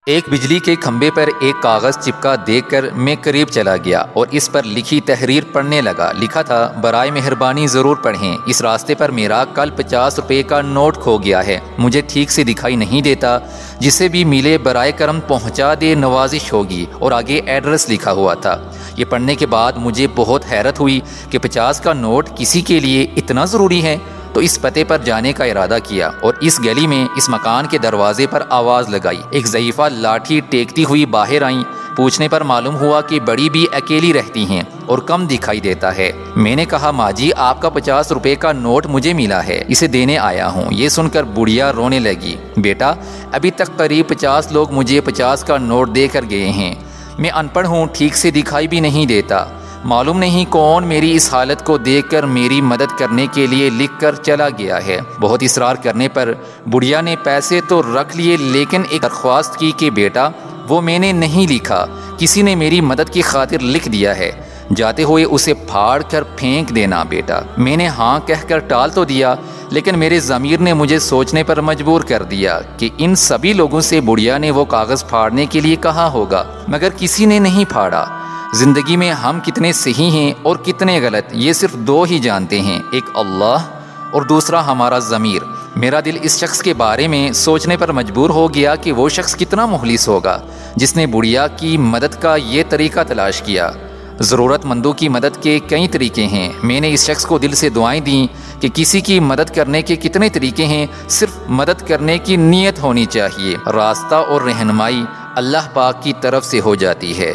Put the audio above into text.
ایک بجلی کے کھمبے پر ایک کاغذ چپکا دیکھ کر میں قریب چلا گیا اور اس پر لکھی تحریر پڑھنے لگا۔ لکھا تھا، برائے مہربانی ضرور پڑھیں، اس راستے پر میرا کل 50 روپے کا نوٹ کھو گیا ہے، مجھے ٹھیک سے دکھائی نہیں دیتا، جسے بھی ملے برائے کرم پہنچا دے، نوازش ہوگی، اور آگے ایڈریس لکھا ہوا تھا۔ یہ پڑھنے کے بعد مجھے بہت حیرت ہوئی کہ 50 کا نوٹ کسی کے لیے اتنا ضروری ہے، تو اس پتے پر جانے کا ارادہ کیا اور اس گلی میں اس مکان کے دروازے پر آواز لگائی۔ ایک ضعیفہ لاٹھی ٹیکتی ہوئی باہر آئیں۔ پوچھنے پر معلوم ہوا کہ بڑی بھی اکیلی رہتی ہیں اور کم دکھائی دیتا ہے۔ میں نے کہا، ماں جی، آپ کا 50 روپے کا نوٹ مجھے ملا ہے، اسے دینے آیا ہوں۔ یہ سن کر بڑھیا رونے لگی۔ بیٹا، ابھی تک قریب 50 لوگ مجھے 50 کا نوٹ دے کر گئے ہیں، میں ان پڑھ ہوں، ٹھیک سے دکھائی بھی نہیں دیتا، معلوم نہیں کون میری اس حالت کو دیکھ کر میری مدد کرنے کے لیے لکھ کر چلا گیا ہے۔ بہت اصرار کرنے پر بڑھیا نے پیسے تو رکھ لیے، لیکن ایک درخواست کی کہ بیٹا، وہ میں نے نہیں لکھا، کسی نے میری مدد کی خاطر لکھ دیا ہے، جاتے ہوئے اسے پھاڑ کر پھینک دینا بیٹا۔ میں نے ہاں کہہ کر ٹال تو دیا، لیکن میرے ضمیر نے مجھے سوچنے پر مجبور کر دیا کہ ان سبھی لوگوں سے بڑھیا نے وہ کاغذ پھاڑنے کے لیے کہا ہوگا، مگر کسی نے نہیں پھاڑا۔ زندگی میں ہم کتنے صحیح ہیں اور کتنے غلط، یہ صرف دو ہی جانتے ہیں، ایک اللہ اور دوسرا ہمارا ضمیر۔ میرا دل اس شخص کے بارے میں سوچنے پر مجبور ہو گیا کہ وہ شخص کتنا مخلص ہوگا جس نے بڑھیا کی مدد کا یہ طریقہ تلاش کیا۔ ضرورت مندوں کی مدد کے کئی طریقے ہیں۔ میں نے اس شخص کو دل سے دعائیں دیں کہ کسی کی مدد کرنے کے کتنے طریقے ہیں، صرف مدد کرنے کی نیت ہونی چاہیے، راستہ اور رہنمائی اللہ پاک کی طرف سے ہو جاتی ہے۔